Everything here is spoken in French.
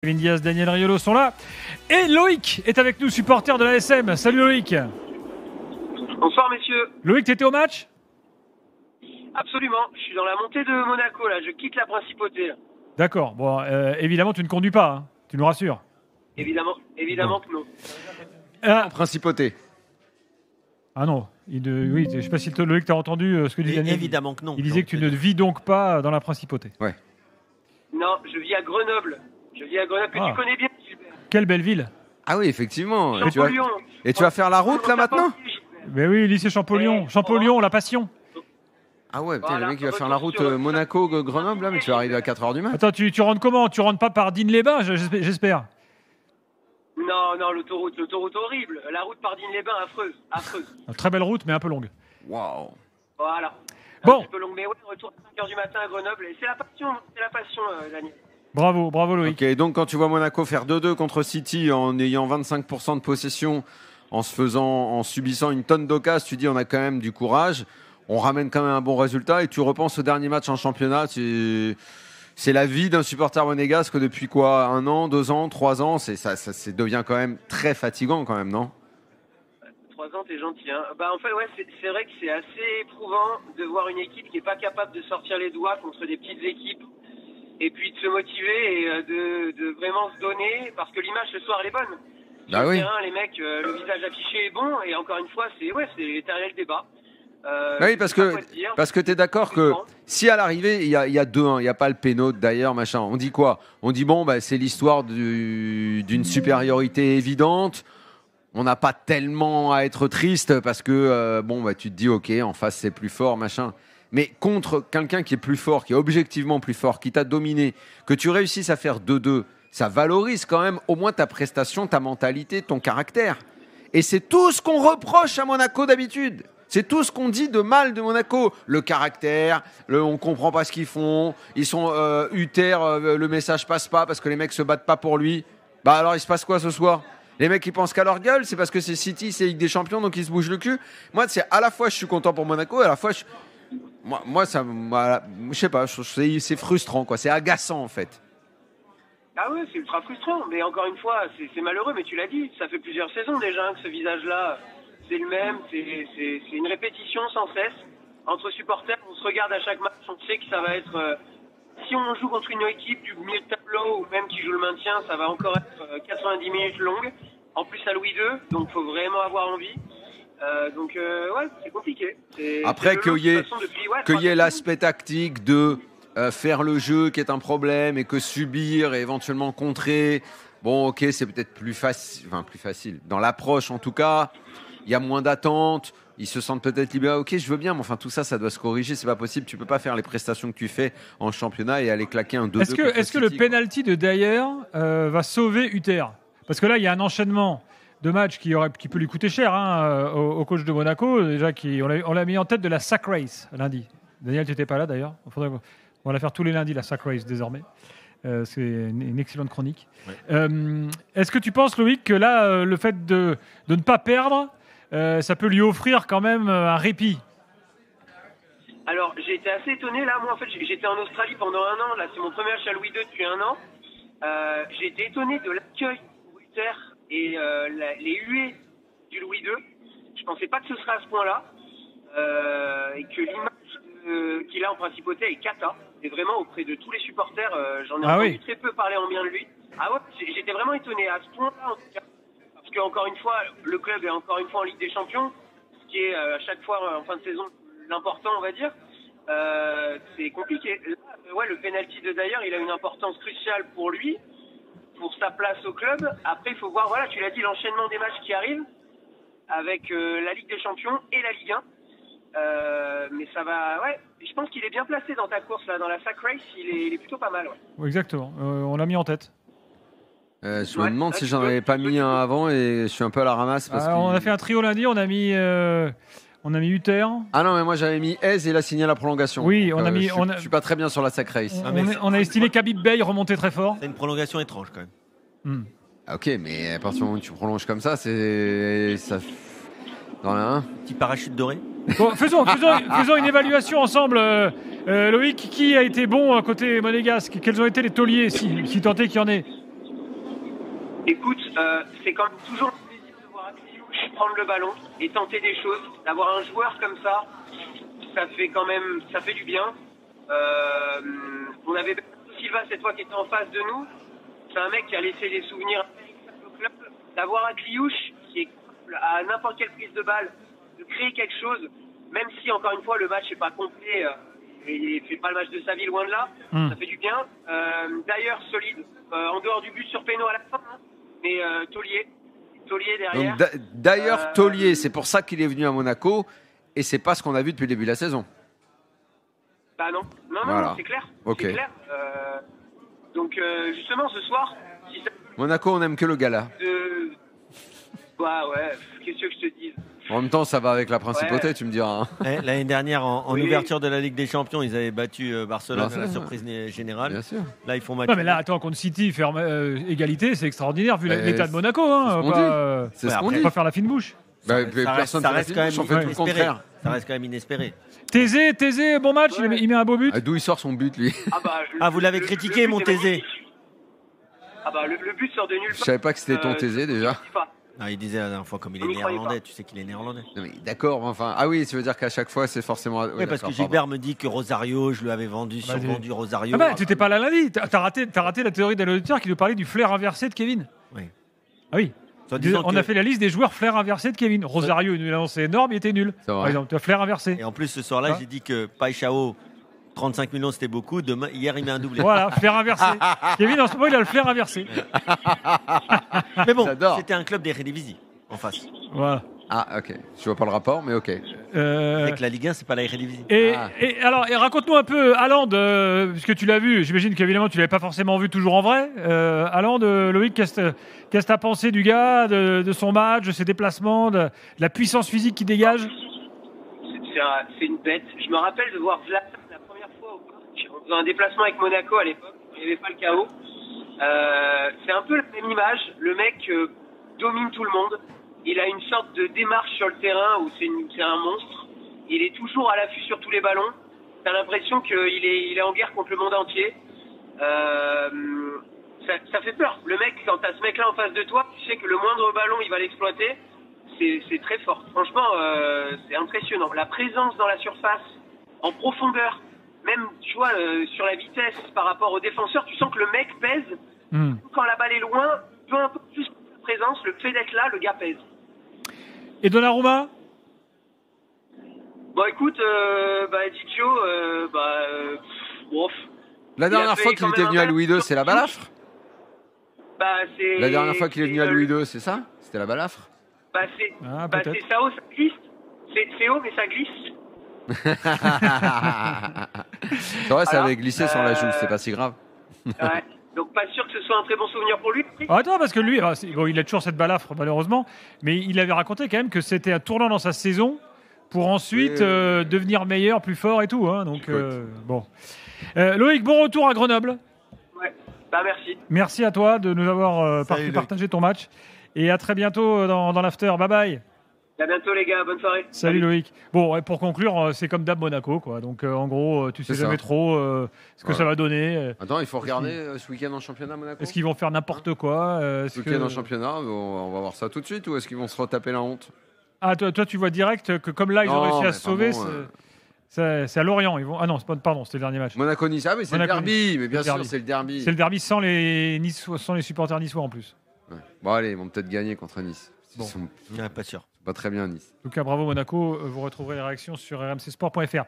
Kevin Diaz, Daniel Riolo sont là. Et Loïc est avec nous, supporter de l'ASM. Salut Loïc. Bonsoir messieurs. Loïc, t'étais au match ? Absolument, je suis dans la montée de Monaco là, je quitte la principauté. D'accord, bon, évidemment tu ne conduis pas, hein. Tu nous rassures. Évidemment que non. Principauté. Ah non, oui, je ne sais pas si Loïc t'as entendu ce que dit Daniel. Évidemment que non. Il disait que tu ne vis donc pas dans la principauté. Ouais. Non, je vis à Grenoble. Que tu connais bien, Gilbert. Quelle belle ville. Ah oui, effectivement. Champollion. Et tu vas faire la route là maintenant ? Mais oui, lycée Champollion. Champollion, la passion. Ah ouais, putain, Voilà, le mec il va faire la route retour sur- Monaco-Grenoble là, mais tu vas arriver à 4h du mat. Attends, tu rentres comment ? Tu rentres pas par Digne-les-Bains, j'espère. Non, l'autoroute horrible. La route par Digne-les-Bains, affreuse. Très belle route, mais un peu longue. Waouh. Voilà. Bon. Un petit peu long, mais ouais, retour à 5h du matin à Grenoble. Et c'est la passion, Daniel. Bravo Loïc. Ok, donc quand tu vois Monaco faire 2-2 contre City en ayant 25% de possession, en subissant une tonne d'occasions, tu dis on a quand même du courage. On ramène quand même un bon résultat et tu repenses au dernier match en championnat. C'est la vie d'un supporter monégasque depuis quoi ? 1 an, 2 ans, 3 ans. Ça devient quand même très fatigant quand même, non ? 3 ans, t'es gentil, hein. En fait, ouais, c'est vrai que c'est assez éprouvant de voir une équipe qui est pas capable de sortir les doigts contre des petites équipes et puis de se motiver et de vraiment se donner parce que l'image ce soir elle est bonne. Sur Bah le oui. terrain, les mecs, le visage affiché est bon et encore une fois, c'est l'éternel débat. Oui, parce que tu es d'accord que si à l'arrivée, il y a 2-1, il n'y a pas le péno d'ailleurs, machin, on dit quoi ? On dit bon, c'est l'histoire d'une supériorité évidente. On n'a pas tellement à être triste parce que, tu te dis, ok, en face c'est plus fort, machin. Mais contre quelqu'un qui est plus fort, qui est objectivement plus fort, qui t'a dominé, que tu réussisses à faire 2-2, ça valorise quand même au moins ta prestation, ta mentalité, ton caractère. Et c'est tout ce qu'on reproche à Monaco d'habitude. C'est tout ce qu'on dit de mal de Monaco. Le caractère, on comprend pas ce qu'ils font. Ils sont le message passe pas parce que les mecs se battent pas pour lui. Bah alors il se passe quoi ce soir ? Les mecs ils pensent qu'à leur gueule, c'est parce que c'est City, c'est Ligue des Champions, donc ils se bougent le cul. Moi, c'est à la fois je suis content pour Monaco, et à la fois je sais pas, c'est frustrant quoi, c'est agaçant en fait. Ah ouais, c'est ultra frustrant, mais encore une fois, c'est malheureux, mais tu l'as dit, ça fait plusieurs saisons déjà que ce visage-là, c'est le même, c'est une répétition sans cesse. Entre supporters, on se regarde à chaque match, on sait que ça va être... si on joue contre une équipe du milieu de tableau ou même qui joue le maintien, ça va encore être 90 minutes longues, en plus à Louis II, donc il faut vraiment avoir envie. Ouais, c'est compliqué. Après qu'il y ait l'aspect tactique de faire le jeu qui est un problème et que subir et éventuellement contrer, bon ok c'est peut-être plus facile. Dans l'approche en tout cas, il y a moins d'attente, ils se sentent peut-être libérés, ok je veux bien, mais enfin tout ça doit se corriger, c'est pas possible, tu peux pas faire les prestations que tu fais en championnat et aller claquer un 2-2 Est-ce que le penalty de Dyer va sauver Uther ? Parce que là il y a un enchaînement de matchs qui peut lui coûter cher au coach de Monaco. Déjà, on l'a mis en tête de la sack race lundi. Daniel, tu n'étais pas là d'ailleurs. On va la faire tous les lundis, la sack race désormais. C'est une excellente chronique. Ouais. Est-ce que tu penses, Loïc, que là, le fait de ne pas perdre, ça peut lui offrir quand même un répit ? Alors, j'ai été assez étonné là. Moi, en fait, j'étais en Australie pendant 1 an. Là, c'est mon premier match à Louis II depuis 1 an. J'ai été étonné de l'accueil pour Uther et les huées du Louis II. Je pensais pas que ce serait à ce point-là et que l'image qu'il a en principauté est cata. Et vraiment auprès de tous les supporters, j'en ai entendu très peu parler en bien de lui. Ah ouais, j'étais vraiment étonné à ce point-là en tout cas, parce que encore une fois, le club est encore une fois en Ligue des Champions, ce qui est à chaque fois en fin de saison l'important, on va dire. C'est compliqué. Là, ouais, le penalty de Dyer, il a une importance cruciale pour lui, pour sa place au club. Après, il faut voir, voilà, tu l'as dit, l'enchaînement des matchs qui arrivent avec la Ligue des Champions et la Ligue 1. Mais ça va, ouais, je pense qu'il est bien placé dans ta course, là, dans la sack race, il est plutôt pas mal. Ouais. Oui, exactement, on l'a mis en tête. Je me demande si j'en avais pas mis un avant et je suis un peu à la ramasse. On a fait un trio lundi, on a mis Uther. Ah non, mais moi j'avais mis Hez et il a signé la prolongation. Oui, donc, je suis pas très bien sur la sack race. On a estimé qu'Habib Bey remontait très fort. C'est une prolongation étrange quand même. Ok, mais à partir du moment où tu prolonges comme ça, c'est ça. Dans un petit parachute doré. Bon, faisons une évaluation ensemble. Loïc, qui a été bon à côté monégasque ? Quels ont été les tauliers, si tant est qu'il y en ait ? Écoute, c'est quand même toujours un plaisir de voir Akliouche prendre le ballon et tenter des choses. D'avoir un joueur comme ça, ça fait du bien. On avait Silva cette fois qui était en face de nous. C'est un mec qui a laissé des souvenirs au club. D'avoir Akliouche qui est à n'importe quelle prise de balle, de créer quelque chose, même si encore une fois le match n'est pas complet. Et il fait pas le match de sa vie, loin de là. Ça fait du bien. D'ailleurs, solide. En dehors du but sur Péno à la fin, hein. Mais Taulier derrière. D'ailleurs, Taulier, c'est pour ça qu'il est venu à Monaco. Et c'est pas ce qu'on a vu depuis le début de la saison. Bah non, Voilà. c'est clair. Ok. C'est clair. Donc justement, ce soir, si ça... Monaco, on n'aime que le gala. Bah ouais, qu'est-ce que je te dis. En même temps, ça va avec la principauté, tu me diras. Hein. L'année dernière, en Oui. ouverture de la Ligue des Champions, ils avaient battu Barcelone Bien à la sûr. surprise générale. Bien sûr. Là, ils font match. Non, mais là, attends, contre City, faire égalité, c'est extraordinaire vu Mais l'état de Monaco. Hein, c'est ce qu'on on dit. va pas faire la fine bouche. Bah, Ça reste- personne ça ne reste quand même on fait tout le inespéré. contraire. Ça reste quand même inespéré. Thésée, bon match, Ouais. il met un beau but. D'où il sort son but, lui? Vous l'avez critiqué, but mon est Thésée. magnifique. Ah bah le but sort de nulle part. Je savais pas que c'était ton Thésée, déjà. Non, il disait la dernière fois, comme il On est n'y croyait néerlandais, pas. tu sais qu'il est néerlandais. Non, mais d'accord, enfin. Ah oui, ça veut dire qu'à chaque fois, c'est forcément. Oui, parce que Gilbert me dit que Rosario, je lui avais survendu Rosario. Ah bah, tu n'étais pas là lundi. T'as raté la théorie d'un auditeur qui nous parlait du flair inversé de Kevin. Oui. Ah oui. Soi-disant On que- a fait la liste des joueurs flair inversé de Kevin. Rosario, une annonce énorme, il était nul. C'est vrai. Par exemple, tu as flair inversé. Et en plus, ce soir-là, Ah. j'ai dit que Paixão, 35 millions, c'était beaucoup. Hier, il met un doublé. Voilà, flair inversé. Kevin, en ce moment, il a le flair inversé. Mais bon, J'adore. c'était un club d'Eredivisie en face. Voilà. Ah, ok. Je vois pas le rapport, mais ok. Avec la Ligue 1, c'est pas la Eredivisie. Et, Ah. et raconte-nous un peu, Haaland, puisque tu l'as vu, j'imagine qu'évidemment tu l'avais pas forcément vu toujours en vrai. Haaland, Loïc, qu'est-ce que t'as pensé du gars, de son match, de ses déplacements, de la puissance physique qu'il dégage? C'est une bête. Je me rappelle de voir Zlatan la première fois au parc en faisant un déplacement avec Monaco à l'époque. Il n'y avait pas le chaos. C'est un peu la même image. Le mec domine tout le monde. Il a une sorte de démarche sur le terrain où c'est un monstre. Il est toujours à l'affût sur tous les ballons. T'as l'impression qu'il est en guerre contre le monde entier. Ça fait peur. Le mec, quand t'as ce mec-là en face de toi, tu sais que le moindre ballon, il va l'exploiter. C'est très fort. Franchement, c'est impressionnant. La présence dans la surface, en profondeur, même, tu vois, sur la vitesse par rapport au défenseur, tu sens que le mec pèse. Quand la balle est loin, peu importe juste sa présence, le fait d'être là, le gars pèse. Et Donnarumma? Bon, écoute, Didio, bof. La dernière fois qu'il était venu à Louis II, c'est la balafre? La dernière fois qu'il est venu à Louis II, c'est ça? C'était la balafre? Peut-être. C'est ça, ça glisse. C'est haut, mais ça glisse. C'est vrai, ça avait glissé sur la joue, c'est pas si grave. Ouais. Donc pas sûr que ce soit un très bon souvenir pour lui. Attends, parce que lui, il a toujours cette balafre malheureusement, mais il avait raconté quand même que c'était un tournant dans sa saison pour ensuite devenir meilleur, plus fort et tout. Hein, donc bon. Loïc, bon retour à Grenoble. Ouais. Merci. Merci à toi de nous avoir partagé ton match et à très bientôt dans l'after. Bye bye. À bientôt les gars, bonne soirée. Salut Loïc. Bon, pour conclure, c'est comme d'hab Monaco, quoi. Donc en gros, tu sais jamais trop ce que ça va donner. Attends, il faut regarder ce week-end en championnat Monaco. Est-ce qu'ils vont faire n'importe quoi Ce week-end en championnat, on va voir ça tout de suite, ou est-ce qu'ils vont se retaper la honte? Ah, toi, tu vois direct que comme là, ils ont réussi à se sauver. C'est à Lorient. Ils vont... Ah non, pardon, c'était le dernier match. Monaco-Nice, mais c'est le derby. Mais bien sûr, c'est le derby. C'est le derby sans les supporters niçois en plus. Ouais. Bon, allez, ils vont peut-être gagner contre Nice. Bon. Pas sûr. Pas très bien, Nice. En tout cas, bravo Monaco. Vous retrouverez les réactions sur rmcsport.fr.